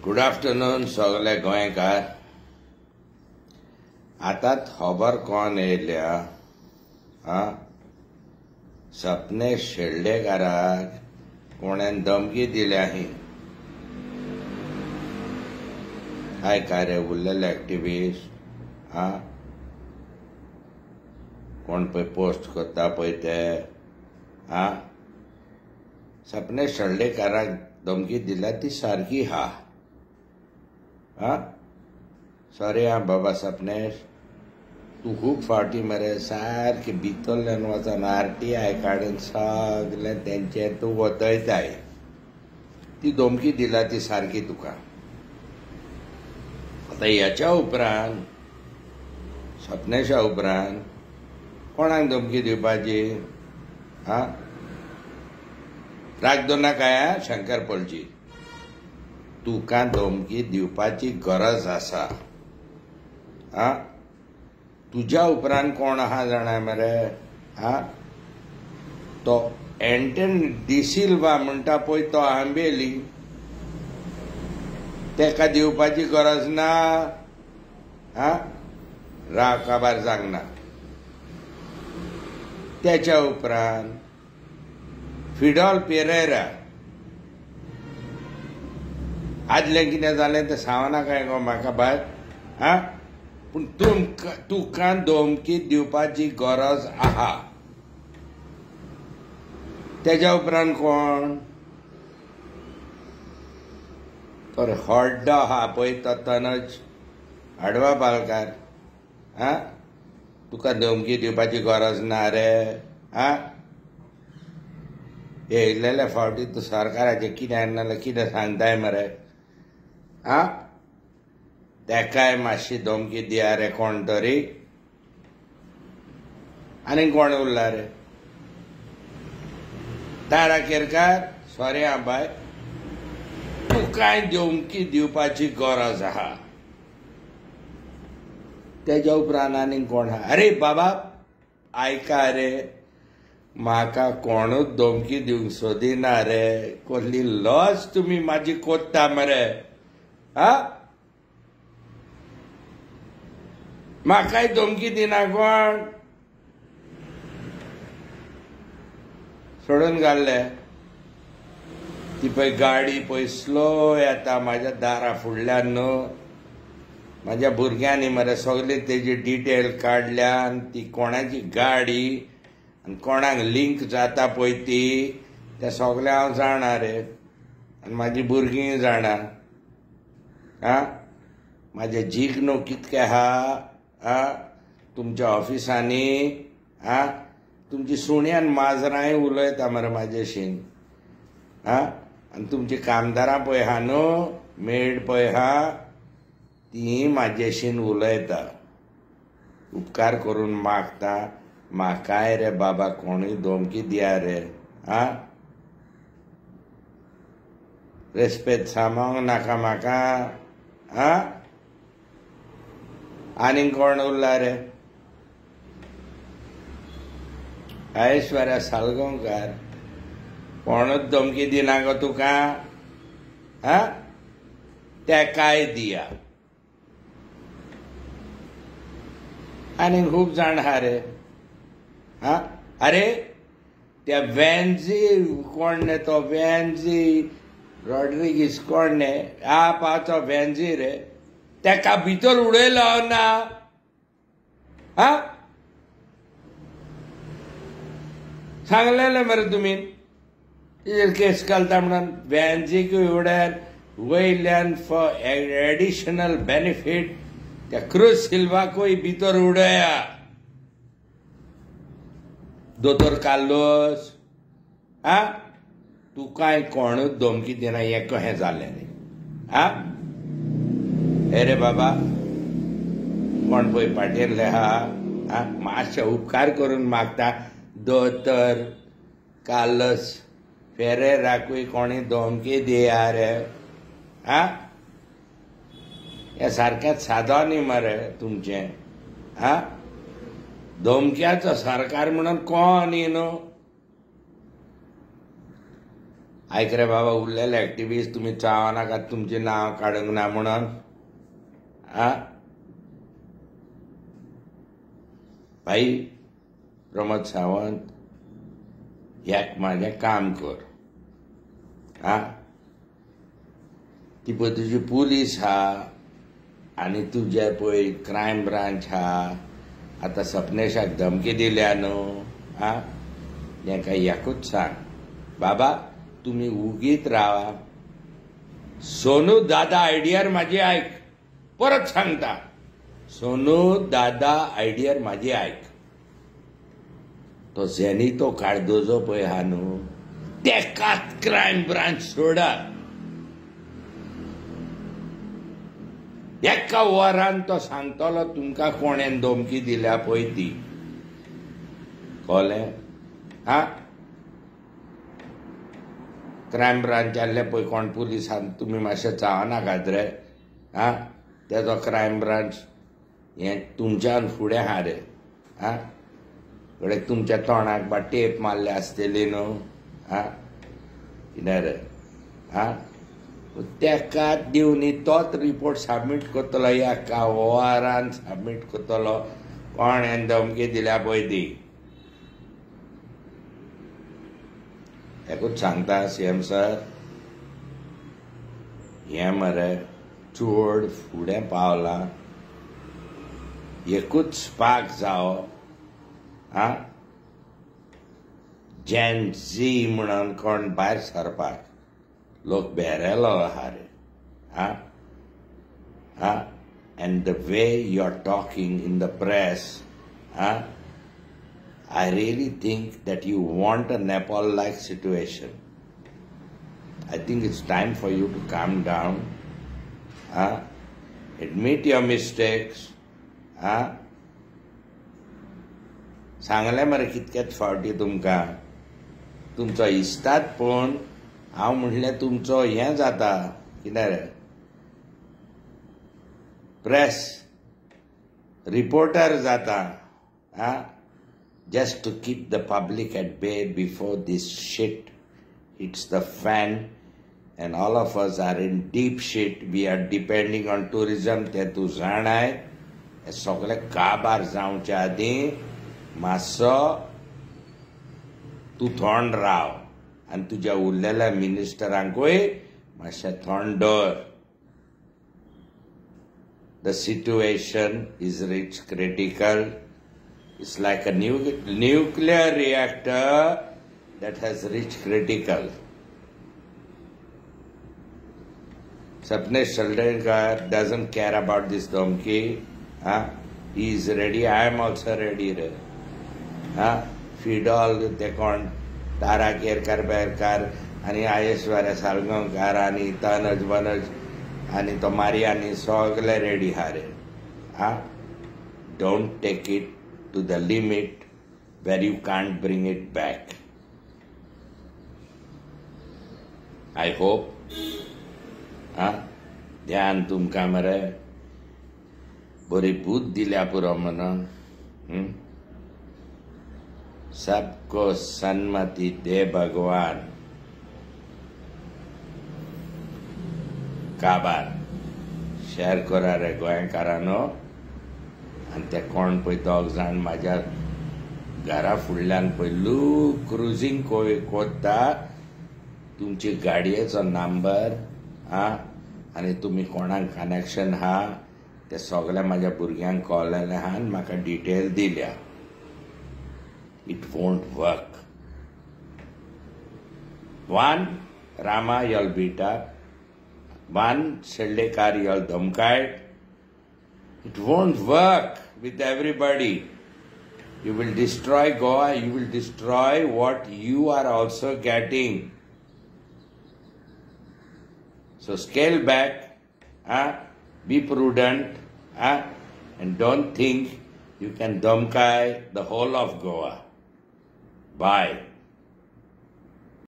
Good afternoon सगळे गोंयकार. आतांच खबर कोण येयल्या सपनेश शेळडेकाराक कोणेन धमकी दिल्या ही. काय रे उरलेले एक्टिविस्ट कोण पळय पोस्ट करता पळय ते सपनेश शेळडेकाराक धमकी दिल्या ती सारकी हा. सॉरी बाबा सपनेश, तू खूब फावटी मरे सारखे भितरल्यान वचून RTI काडून सगळे तेंचे तू वतयताय. ती धमकी दिला ती सारकी तुका. आता याच्या उपरांत सपनेशा उपरांत कोणाक धमकी दिवपाची? राग दो नाका शंकर पळची. तुका धमकी दिवपाची गरज आसा. तुज्या उपरांत कोण आहा जाणा मरे तो एंटन डिसिल्वा म्हणटा पळय तो आंबेली, तेका दिवपाची गरज ना. राव काबार सांगना. त्याच्या उपरांत फिडॉल पेरेरा आदलें कितें जालें तें सांगना काय गो म्हाका बाय. पूण तुका धमकी दिवपाची गरज आहा. तेज्या उपरांत कोण तर हड्डो आहा पळय तो तनज हाडवा पालकार. तुका धमकी दिवपाची गरज ना रे. येयलेल्या फावटी तूं सरकाराचें कितें नाजाल्यार कितें सांगताय मरे. तेकाय मातशी धमकी दिया रे कोण तरी. आनी कोण उरला रे? तारा केरकार, सॉरी बाय, तुकाय धमकी दिवपाची गरज आहा. तेज्या उपरांत आनी कोण आहा? अरे बाबा आयका रे, म्हाका कोणूच धमकी दिवंक सोदिना रे. कसली लज तुमी म्हाजी कोत्ता मरे. म्हाकाय धमकी दिना कोण. सोडून घाल्ले. ती पळय गाडी पळय स्लो येता म्हाज्या दारा फुडल्यान न्हू. म्हाज्या भुरग्यांनी मरे सगळी तेजी डिटेल काडल्यान ती कोणाची गाडी आनी कोणाक लिंक जाता पळय ती तें सगळें हांव जाणा रे. आनी म्हाजी भुरगीं जाणा. म्हाजे जिग्नो कितके आहा तुमच्या ऑफिसांनी. तुमची सुण्यान माजरांय उलयता मरे म्हाजेशीं. आनी तुमची कामदारां पळय आहा न्हू, मेड पळय आहा, ती म्हाजेशीं उलयता. उपकार करून मागता, म्हाकाय रे बाबा कोणूय धमकी दिया रे. रेस्पेद सांगोंक नाका म्हाका. आनी कोण उरला रे? ऐश्वर्या सालगांवकार कोणूच धमकी दिना गो तुका. तेकाय दिया. आनी खूब जाण आहा रे. अरे त्या वॅन्झी कोण ने तो वॅन्झी रॉड्रिगीस कोण ने पावचो वॅन्झी रे, तेका भितर उडयलो ना. सांगलेले मरे तुमी केस घालता म्हणून. वॅन्झीकूय उड्यान वयल्यान फॉर एडिशनल बेनिफीट त्या क्रूज सिल्वाकूय भितर उडया. दोतोर कार्लोस तुकाय कोणूच धमकी दिना. हें कशें जालें रे? हे रे बाबा कोण पळय पाटेल्ले आहा मातशे उपकार करून मागता, दोतोर कार्लोस फेरेराकूय कोणी धमकी दिया रे. हें सारकें सादो न्ही मरे तुमचें. धमक्याचो सरकार म्हणून कोण न्ही न्हू. आयक रे बाबा उरलेले एक्टिव्हिस्ट तुम्ही चावा नाका तुमचे नाव काडूंक ना म्हणून भाई प्रमोद सावंत ह्याक माझे काम कर ती पळय तुजी पुलीस हा आनी तुजे पळय क्रायम ब्रांच हा आतां सपनेशाक धमकी दिल्या न्हू ताका एकूच सांग बाबा तुम्ही उगीत रावा सोनू दादा आयडियार माझी आयक परत सांगता सोनू दादा आयडियार माझी आयक तो झेनितो कार्दोजो पळय हा न्हू तेकाच क्रायम ब्रांच सोडा एका वरान तो सांगतलो तुमकां कोणेन धमकी दिल्या पळय ती कळ्ळें क्रायम ब्रांचातले पळय कोण पुलिसान तुमी मातशें चावनाकात रे तेजो क्रायम ब्रांच हें तुमच्यान फुडें हा रे कडेन तुमच्या तोंडाक बा टेप मारले आसतली न्हू कितें रे तेकाच दिवनी तोच रिपोर्ट सबमीट करतलो एका वरान सबमीट करतलो कोणेन धमकी दिल्या पळय ती एकूच सांगता सीएम सर हें मरे चड फुडें पावलां एकूच स्पार्क जावो जेन झी म्हणून कोण भायर सरपाक लोक बेरेलो आहा रे and the way you are talking in the press I really think that you want a Nepal-like situation. I think it's time for you to calm down. Admit your mistakes. सांगलें मरे कितकेच फावटी तुमकां तुमचो इश्टात पूण हांव म्हणलें तुमचो हें जाता कितें रे प्रेस रिपोर्टर जाता just to keep the public at bay before this shit hits the fan and all of us are in deep shit. We are depending on tourism. ते तूं जाणाय हे सगळे काबार जावच्या आदी मातसो तूं थंड राव आनी तुज्या उरलेल्या मिनिस्टरांकूय मातशें थंड दवर. The situation is reached critical. It's like a nuclear reactor that has reached critical. Sapnesh Shaldenkar doesn't care about this donkey. He is ready. I am also ready. Feed all the con Tara Kerkar Berkar, Ani Ayeshwara Salgankar, Ani Tanaj Vanaj, Ani Tomari, Ani Sogle ready. Don't take it to the limit where you can't bring it back. I hope ध्यान तुमकां मरे बरी बुद्ध दिल्या पुरो म्हणून सबको सन्मति दे भगवान. काबार शेअर करा रे गोंयकारांनो. आनी ते कोण पळय दोग जाण म्हाज्या घरा फुडल्यान पळय क्रुजींग कोत्ता तुमची गाडयेचो नंबर आनी तुमी कोणाक कनेक्शन हा ते सगळे म्हाज्या भुरग्यांक कॉलेले आहा आनी म्हाका डिटेल दिल्या. It won't work. One Rama you'll beat up. One Sheldekar you'll धमकायड. It won't work with everybody. You will destroy Goa. You will destroy what you are also getting. So scale back. Be prudent. And don't think you can dhamkai the whole of Goa. Bye.